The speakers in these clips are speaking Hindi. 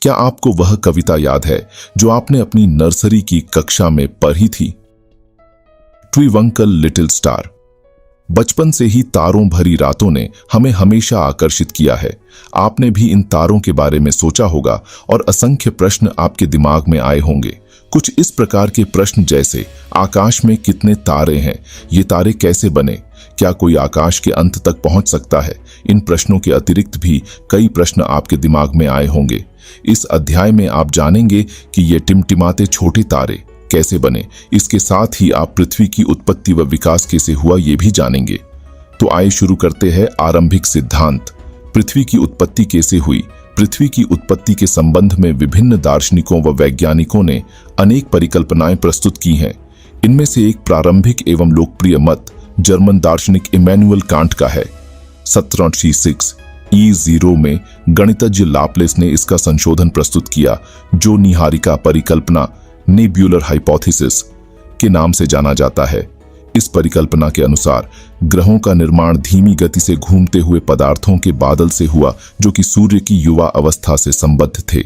क्या आपको वह कविता याद है जो आपने अपनी नर्सरी की कक्षा में पढ़ी थी? Twinkle little star. बचपन से ही तारों भरी रातों ने हमें हमेशा आकर्षित किया है। आपने भी इन तारों के बारे में सोचा होगा और असंख्य प्रश्न आपके दिमाग में आए होंगे। कुछ इस प्रकार के प्रश्न जैसे, आकाश में कितने तारे हैं? ये तारे कैसे बने? क्या कोई आकाश के अंत तक पहुंच सकता है? इन प्रश्नों के अतिरिक्त भी कई प्रश्न आपके दिमाग में आए होंगे। इस अध्याय में आप जानेंगे कि ये टिमटिमाते छोटे तारे कैसे बने। इसके साथ ही आप पृथ्वी की उत्पत्ति व विकास कैसे हुआ ये भी जानेंगे। तो आइए शुरू करते हैं। आरंभिक सिद्धांत। पृथ्वी की उत्पत्ति कैसे हुई? पृथ्वी की उत्पत्ति के संबंध में विभिन्न दार्शनिकों व वैज्ञानिकों ने अनेक परिकल्पनाएं प्रस्तुत की हैं। इनमें से एक प्रारंभिक एवं लोकप्रिय मत जर्मन दार्शनिक इमैनुअल कांट का है। 1736 E0 में गणितज्ञ लाप्लेस ने इसका संशोधन प्रस्तुत किया, जो निहारिका परिकल्पना नेब्यूलर हाइपोथेसिस के नाम से जाना जाता है। इस परिकल्पना के अनुसार ग्रहों का निर्माण धीमी गति से घूमते हुए पदार्थों के बादल से हुआ, जो कि सूर्य की युवा अवस्था से संबद्ध थे।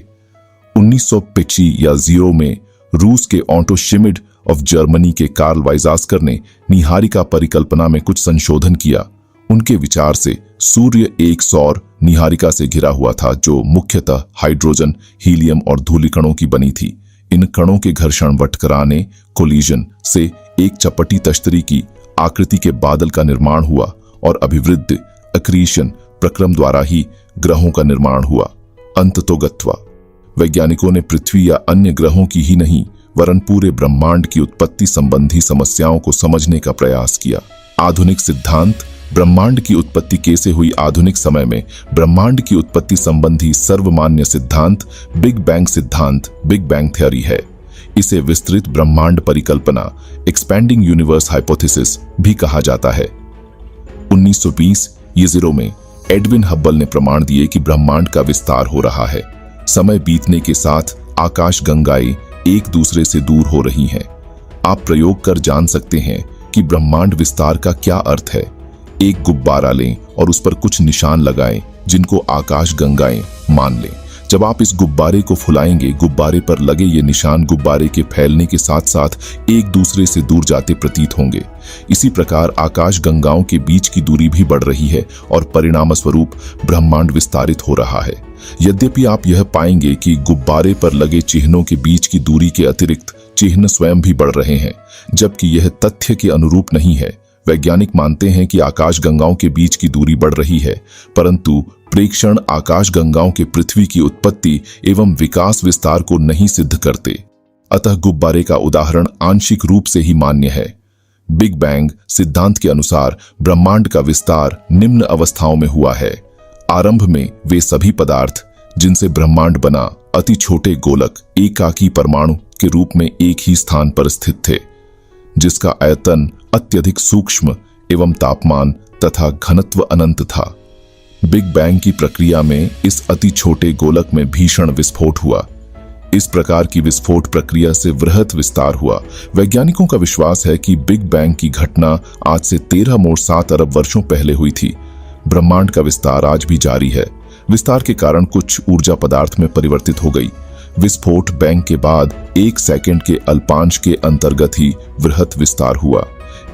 1925 या 0 में रूस के ऑटो शिमिड ऑफ जर्मनी के कार्ल वाइजास्कर ने निहारिका परिकल्पना में कुछ संशोधन किया। उनके विचार से सूर्य एक सौर निहारिका से घिरा हुआ था, जो मुख्यतः हाइड्रोजन, हीलियम और धूलिकणों की बनी थी। इन कणों के घर्षण वटकराने कोलिजन से एक चपटी तश्तरी की आकृति के बादल का निर्माण हुआ और अभिवृद्धि अक्रीशन प्रक्रम द्वारा ही ग्रहों का निर्माण हुआ। अंततोगत्वा वैज्ञानिकों ने पृथ्वी या अन्य ग्रहों की ही नहीं वरन पूरे ब्रह्मांड की उत्पत्ति संबंधी समस्याओं को समझने का प्रयास किया। आधुनिक सिद्धांत। ब्रह्मांड की उत्पत्ति कैसे हुई? आधुनिक समय में ब्रह्मांड की उत्पत्ति संबंधी सर्वमान्य सिद्धांत बिग बैंग सिद्धांत, बिग बैंग थ्योरी है। इसे विस्तृत ब्रह्मांड परिकल्पना, एक्सपैंडिंग यूनिवर्स हाइपोथेसिस भी कहा जाता है। 1920 E0 में एडविन हब्बल ने प्रमाण दिए कि ब्रह्मांड का विस्तार हो रहा है। समय बीतने के साथ आकाश गंगाएं एक दूसरे से दूर हो रही हैं। आप प्रयोग कर जान सकते हैं कि ब्रह्मांड विस्तार का क्या अर्थ है। एक गुब्बारा लें और उस पर कुछ निशान लगाएं, जिनको आकाश गंगाएं मान लें। जब आप इस गुब्बारे को फुलाएंगे, गुब्बारे पर लगे ये निशान गुब्बारे के फैलने के साथ साथ एक दूसरे से दूर जाते प्रतीत होंगे। इसी प्रकार आकाश गंगाओं के बीच की दूरी भी बढ़ रही है और परिणामस्वरूप ब्रह्मांड विस्तारित हो रहा है। यद्यपि आप यह पाएंगे कि गुब्बारे पर लगे चिन्हों के बीच की दूरी के अतिरिक्त चिन्ह स्वयं भी बढ़ रहे हैं, जबकि यह तथ्य के अनुरूप नहीं है। वैज्ञानिक मानते हैं कि आकाश गंगाओं के बीच की दूरी बढ़ रही है, परंतु प्रेक्षण आकाश गंगाओं के पृथ्वी की उत्पत्ति एवं विकास विस्तार को नहीं सिद्ध करते। अतः गुब्बारे का उदाहरण आंशिक रूप से ही मान्य है। बिग बैंग सिद्धांत के अनुसार ब्रह्मांड का विस्तार निम्न अवस्थाओं में हुआ है। आरंभ में वे सभी पदार्थ जिनसे ब्रह्मांड बना अति छोटे गोलक एकाकी परमाणु के रूप में एक ही स्थान पर स्थित थे, जिसका आयतन अत्यधिक सूक्ष्म एवं तापमान तथा घनत्व अनंत था। बिग बैंग की प्रक्रिया में इस अति छोटे गोलक में भीषण विस्फोट हुआ। इस प्रकार की विस्फोट प्रक्रिया से वृहत विस्तार हुआ। वैज्ञानिकों का विश्वास है कि बिग बैंग की घटना आज से 13.7 अरब वर्षों पहले हुई थी। ब्रह्मांड का विस्तार आज भी जारी है। विस्तार के कारण कुछ ऊर्जा पदार्थ में परिवर्तित हो गई। विस्फोट बैंग के बाद 1 सेकंड के अल्पांश के अंतर्गत ही वृहत विस्तार हुआ।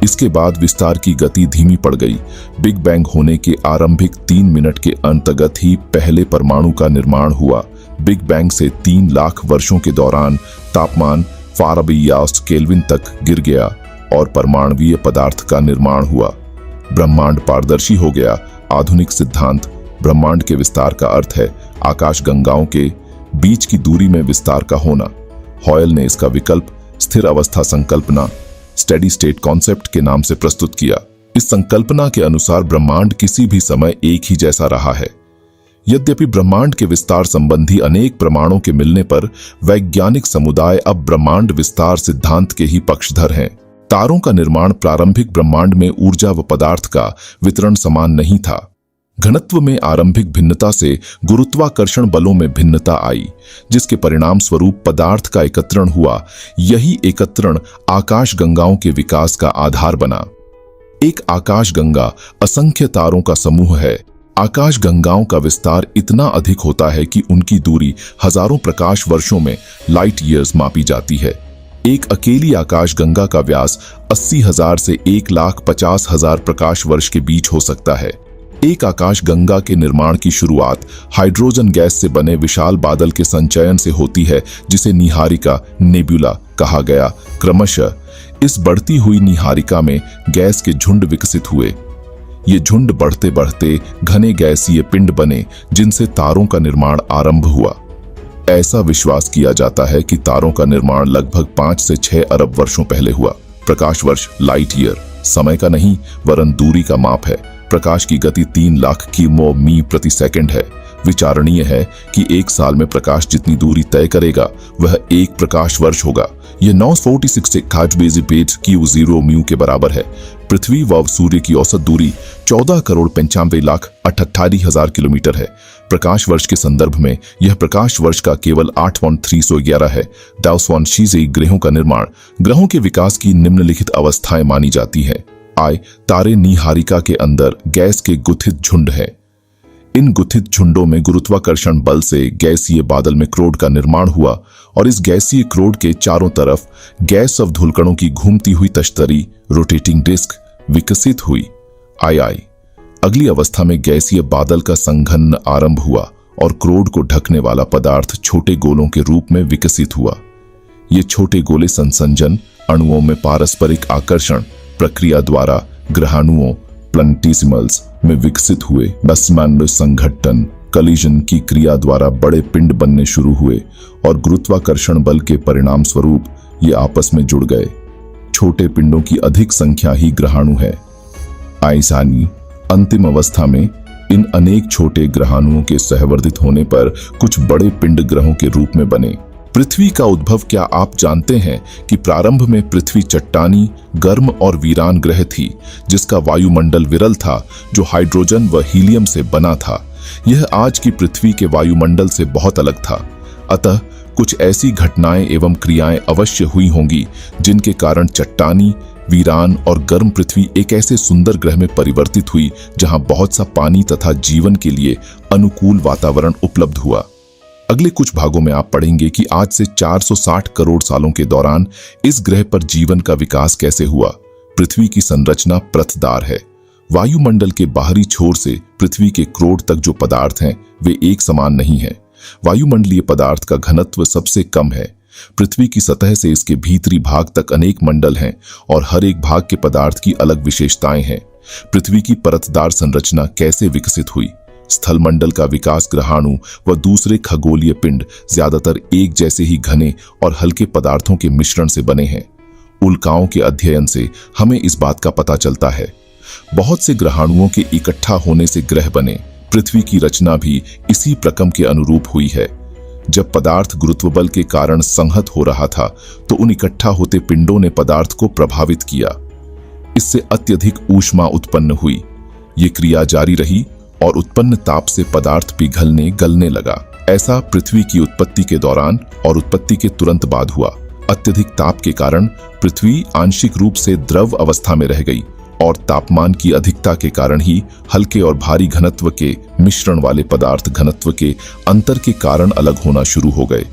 इसके बाद विस्तार की गति धीमी पड़ गई। बिग बैंग होने के आरंभिक 3 मिनट के अंतर्गत ही पहले परमाणु का निर्माण हुआ। बिग बैंग से 3 लाख वर्षों के दौरान तापमान फ़ारेनहाइट केल्विन तक गिर गया और परमाणुीय पदार्थ का निर्माण हुआ। ब्रह्मांड पारदर्शी हो गया। आधुनिक सिद्धांत। ब्रह्मांड के विस्तार का अर्थ है आकाश गंगाओं के बीच की दूरी में विस्तार का होना। हॉयल ने इसका विकल्प स्थिर अवस्था संकल्पना, स्टेडी स्टेट कॉन्सेप्ट के नाम से प्रस्तुत किया। इस संकल्पना के अनुसार ब्रह्मांड किसी भी समय एक ही जैसा रहा है। यद्यपि ब्रह्मांड के विस्तार संबंधी अनेक प्रमाणों के मिलने पर वैज्ञानिक समुदाय अब ब्रह्मांड विस्तार सिद्धांत के ही पक्षधर हैं। तारों का निर्माण प्रारंभिक ब्रह्मांड में ऊर्जा व पदार्थ का वितरण समान नहीं था। घनत्व में आरंभिक भिन्नता से गुरुत्वाकर्षण बलों में भिन्नता आई, जिसके परिणाम स्वरूप पदार्थ का एकत्रण हुआ। यही एकत्रण आकाश गंगाओं के विकास का आधार बना। एक आकाश गंगा असंख्य तारों का समूह है। आकाशगंगाओं का विस्तार इतना अधिक होता है कि उनकी दूरी हजारों प्रकाश वर्षों में लाइट ईयर्स मापी जाती है। एक अकेली आकाशगंगा का व्यास 80,000 से 1,50,000 प्रकाश वर्ष के बीच हो सकता है। एक आकाशगंगा के निर्माण की शुरुआत हाइड्रोजन गैस से बने विशाल बादल के संचयन से होती है, जिसे निहारिका नेबुला कहा गया। क्रमशः इस बढ़ती हुई निहारिका में गैस के झुंड विकसित हुए। ये झुंड बढ़ते बढ़ते घने गैसीय पिंड बने, जिनसे तारों का निर्माण आरंभ हुआ। ऐसा विश्वास किया जाता है कि तारों का निर्माण लगभग 5 से 6 अरब वर्षों पहले हुआ। प्रकाश वर्ष लाइट ईयर समय का नहीं वरन दूरी का माप है। प्रकाश की गति 3 लाख किमी प्रति सेकंड है। विचारणीय है कि एक साल में प्रकाश जितनी दूरी तय करेगा वह 1 प्रकाश वर्ष होगा। यह 946 Q0 के बराबर है। पृथ्वी व सूर्य की औसत दूरी 14,95,68,000 किलोमीटर है। प्रकाश वर्ष के संदर्भ में यह प्रकाश वर्ष का केवल 8.311 है। दाओस्वान-शिज़े ग्रहों का निर्माण ग्रहों के विकास की निम्नलिखित अवस्थाएं मानी जाती हैं। तारे निहारिका के अंदर गैस के गुथित झुंड है। इन गुथित झुंडों में गुरुत्वाकर्षण बल से गैसीय बादल में क्रोड का निर्माण हुआ और इस गैसीय क्रोड के चारों तरफ गैस अवधूलकणों की घूमती हुई तश्तरी रोटेटिंग डिस्क विकसित हुई। अगली अवस्था में गैसीय बादल का संघनन आरंभ हुआ और क्रोड को ढकने वाला पदार्थ छोटे गोलों के रूप में विकसित हुआ। ये छोटे गोले संसंजन अणुओं में पारस्परिक आकर्षण प्रक्रिया द्वारा ग्रहाणुओं प्लैनेटिसिमल्स में विकसित हुए। बसमैन संघटन कलिजन की क्रिया द्वारा बड़े पिंड बनने शुरू हुए और गुरुत्वाकर्षण बल के परिणाम स्वरूप ये आपस में जुड़ गए। छोटे पिंडों की अधिक संख्या ही ग्रहाणु है। आइसानी अंतिम अवस्था में इन अनेक छोटे ग्रहाणुओं के सहवर्तित होने पर कुछ बड़े पिंड ग्रहों के रूप में बने। पृथ्वी का उद्भव क्या आप जानते हैं कि प्रारंभ में पृथ्वी चट्टानी गर्म और वीरान ग्रह थी, जिसका वायुमंडल विरल था, जो हाइड्रोजन व हीलियम से बना था। यह आज की पृथ्वी के वायुमंडल से बहुत अलग था। अतः कुछ ऐसी घटनाएं एवं क्रियाएं अवश्य हुई होंगी जिनके कारण चट्टानी वीरान और गर्म पृथ्वी एक ऐसे सुंदर ग्रह में परिवर्तित हुई जहां बहुत सा पानी तथा जीवन के लिए अनुकूल वातावरण उपलब्ध हुआ। अगले कुछ भागों में आप पढ़ेंगे कि आज से 460 करोड़ सालों के दौरान इस ग्रह पर जीवन का विकास कैसे हुआ। पृथ्वी की संरचना प्रथदार है। वायुमंडल के बाहरी छोर से पृथ्वी के क्रोड तक जो पदार्थ हैं वे एक समान नहीं है। वायुमंडलीय पदार्थ का घनत्व सबसे कम है। पृथ्वी की सतह से इसके भीतरी भाग तक अनेक मंडल हैं और हर एक भाग के पदार्थ की अलग विशेषताएं हैं। पृथ्वी की परतदार संरचना कैसे विकसित हुई? स्थल मंडल का विकास ग्रहाणु व दूसरे खगोलीय पिंड ज्यादातर एक जैसे ही घने और हल्के पदार्थों के मिश्रण से बने हैं। उल्काओं के अध्ययन से हमें इस बात का पता चलता है। बहुत से ग्रहाणुओं के इकट्ठा होने से ग्रह बने। पृथ्वी की रचना भी इसी प्रक्रम के अनुरूप हुई है। जब पदार्थ गुरुत्व बल के कारण संहत हो रहा था तो उन इकट्ठा होते पिंडों ने पदार्थ को प्रभावित किया। इससे अत्यधिक ऊष्मा उत्पन्न हुई। ये क्रिया जारी रही और उत्पन्न ताप से पदार्थ पिघलने गलने लगा। ऐसा पृथ्वी की उत्पत्ति के दौरान और उत्पत्ति के तुरंत बाद हुआ। अत्यधिक ताप के कारण पृथ्वी आंशिक रूप से द्रव अवस्था में रह गई और तापमान की अधिकता के कारण ही हल्के और भारी घनत्व के मिश्रण वाले पदार्थ घनत्व के अंतर के कारण अलग होना शुरू हो गए।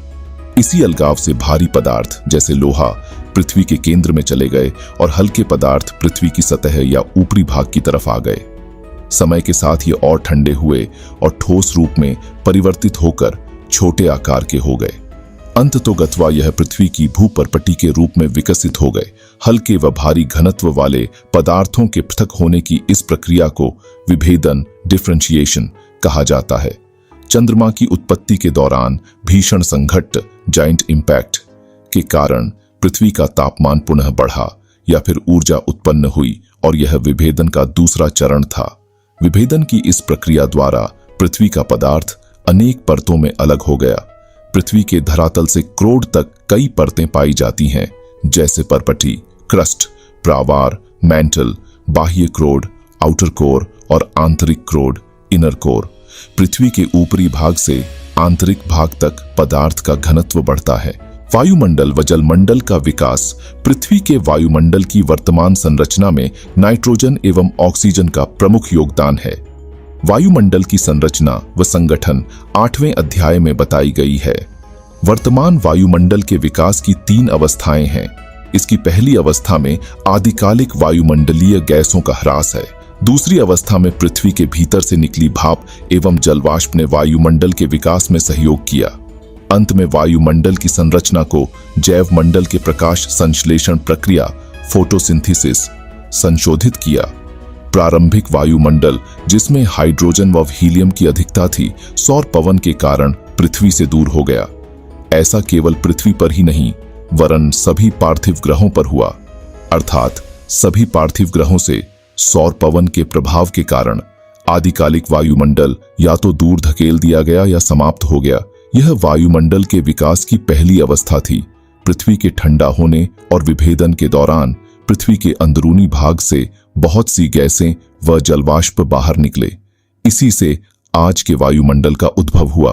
इसी अलगाव से भारी पदार्थ जैसे लोहा पृथ्वी के केंद्र में चले गए और हल्के पदार्थ पृथ्वी की सतह या ऊपरी भाग की तरफ आ गए। समय के साथ ये और ठंडे हुए और ठोस रूप में परिवर्तित होकर छोटे आकार के हो गए। अंततोगत्वा यह पृथ्वी की भूपर्पटी के रूप में विकसित हो गए। हल्के व भारी घनत्व वाले पदार्थों के पृथक होने की इस प्रक्रिया को विभेदन डिफरेंशिएशन कहा जाता है। चंद्रमा की उत्पत्ति के दौरान भीषण संघट्ट जाइंट इंपैक्ट के कारण पृथ्वी का तापमान पुनः बढ़ा या फिर ऊर्जा उत्पन्न हुई और यह विभेदन का दूसरा चरण था। विभेदन की इस प्रक्रिया द्वारा पृथ्वी का पदार्थ अनेक परतों में अलग हो गया। पृथ्वी के धरातल से क्रोड तक कई परतें पाई जाती हैं, जैसे परपटी, क्रस्ट, प्रावार, मैंटल, बाह्य क्रोड, आउटर कोर और आंतरिक क्रोड, इनर कोर। पृथ्वी के ऊपरी भाग से आंतरिक भाग तक पदार्थ का घनत्व बढ़ता है। वायुमंडल व जलमंडल का विकास पृथ्वी के वायुमंडल की वर्तमान संरचना में नाइट्रोजन एवं ऑक्सीजन का प्रमुख योगदान है। वायुमंडल की संरचना व संगठन 8वें अध्याय में बताई गई है। वर्तमान वायुमंडल के विकास की 3 अवस्थाएं हैं। इसकी पहली अवस्था में आदिकालिक वायुमंडलीय गैसों का ह्रास है। दूसरी अवस्था में पृथ्वी के भीतर से निकली भाप एवं जलवाष्प ने वायुमंडल के विकास में सहयोग किया। अंत में वायुमंडल की संरचना को जैव मंडल के प्रकाश संश्लेषण प्रक्रिया फोटोसिंथेसिस संशोधित किया। प्रारंभिक वायुमंडल, जिसमें हाइड्रोजन व हीलियम की अधिकता थी, सौर पवन के कारण पृथ्वी से दूर हो गया। ऐसा केवल पृथ्वी पर ही नहीं, वरन सभी पार्थिव ग्रहों पर हुआ। अर्थात सभी पार्थिव ग्रहों से सौर पवन के प्रभाव के कारण आदिकालिक वायुमंडल या तो दूर धकेल दिया गया या समाप्त हो गया। यह वायुमंडल के विकास की पहली अवस्था थी। पृथ्वी के ठंडा होने और विभेदन के दौरान पृथ्वी के अंदरूनी भाग से बहुत सी गैसें व जलवाष्प बाहर निकले। इसी से आज के वायुमंडल का उद्भव हुआ।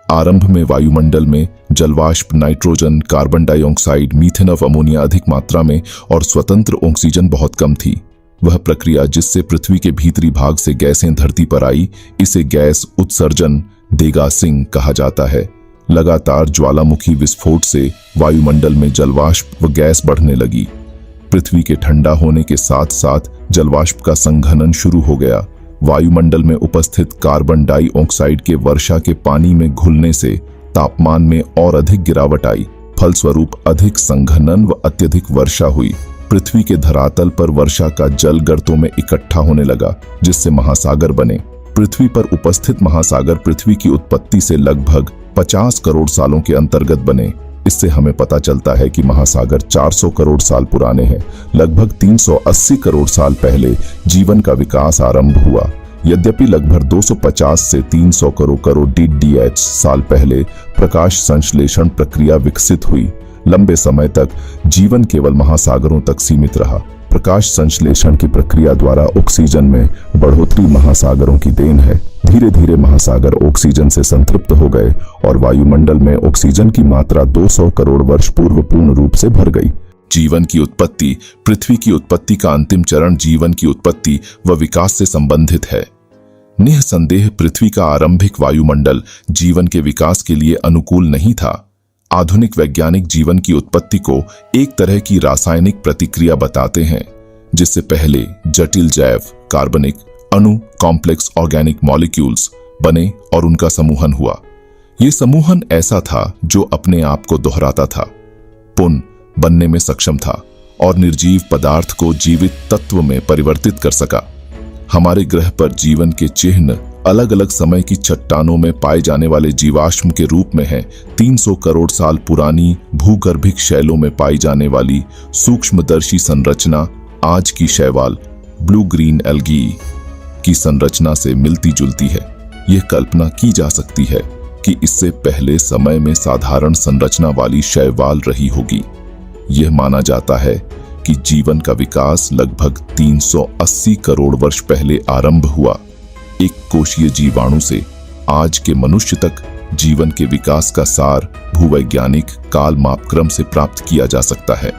आरंभ में वायुमंडल में जलवाष्प, नाइट्रोजन, कार्बन डाइऑक्साइड, मीथेन व अमोनिया अधिक मात्रा में और स्वतंत्र ऑक्सीजन बहुत कम थी। वह प्रक्रिया जिससे पृथ्वी के भीतरी भाग से गैसें धरती पर आई, इसे गैस उत्सर्जन देगासिंग कहा जाता है। लगातार ज्वालामुखी विस्फोट से वायुमंडल में जलवाष्प व गैस बढ़ने लगी। पृथ्वी के ठंडा होने के साथ साथ जलवाष्प का संघनन शुरू हो गया। वायुमंडल में उपस्थित कार्बन डाइऑक्साइड के वर्षा के पानी में घुलने से तापमान में और अधिक गिरावट आई। फलस्वरूप अधिक संघनन व अत्यधिक वर्षा हुई। पृथ्वी के धरातल पर वर्षा का जल गर्तों में इकट्ठा होने लगा, जिससे महासागर बने। पृथ्वी पर उपस्थित महासागर पृथ्वी की उत्पत्ति से लगभग 50 करोड़ सालों के अंतर्गत बने। इससे हमें पता चलता है कि महासागर 400 करोड़ साल पुराने हैं। लगभग 380 करोड़ साल पहले जीवन का विकास आरंभ हुआ। यद्यपि लगभग 250 से 300 करोड़ DDH साल पहले प्रकाश संश्लेषण प्रक्रिया विकसित हुई। लंबे समय तक जीवन केवल महासागरों तक सीमित रहा। प्रकाश संश्लेषण की प्रक्रिया द्वारा ऑक्सीजन में बढ़ोतरी महासागरों की देन है। धीरे धीरे महासागर ऑक्सीजन से संतृप्त हो गए और वायुमंडल में ऑक्सीजन की मात्रा 200 करोड़ वर्ष पूर्व पूर्ण रूप से भर गई। जीवन की उत्पत्ति, पृथ्वी की उत्पत्ति का अंतिम चरण जीवन की उत्पत्ति व विकास से संबंधित है। निःसंदेह पृथ्वी का आरंभिक वायुमंडल जीवन के विकास के लिए अनुकूल नहीं था। आधुनिक वैज्ञानिक जीवन की उत्पत्ति को एक तरह की रासायनिक प्रतिक्रिया बताते हैं, जिससे पहले जटिल जैव कार्बनिक अणु कॉम्प्लेक्स ऑर्गेनिक मॉलिक्यूल्स बने और उनका समूहन हुआ। ये समूहन ऐसा था जो अपने आप को दोहराता था, पुनः बनने में सक्षम था और निर्जीव पदार्थ को जीवित तत्व में परिवर्तित कर सका। हमारे ग्रह पर जीवन के चिन्ह अलग अलग समय की चट्टानों में पाए जाने वाले जीवाश्म के रूप में है। 300 करोड़ साल पुरानी भूगर्भिक शैलों में पाई जाने वाली सूक्ष्मदर्शी संरचना आज की शैवाल ब्लू ग्रीन एल्गी की संरचना से मिलती जुलती है। यह कल्पना की जा सकती है कि इससे पहले समय में साधारण संरचना वाली शैवाल रही होगी। यह माना जाता है कि जीवन का विकास लगभग 380 करोड़ वर्ष पहले आरंभ हुआ। एक कोशीय जीवाणु से आज के मनुष्य तक जीवन के विकास का सार भूवैज्ञानिक काल मापक्रम से प्राप्त किया जा सकता है।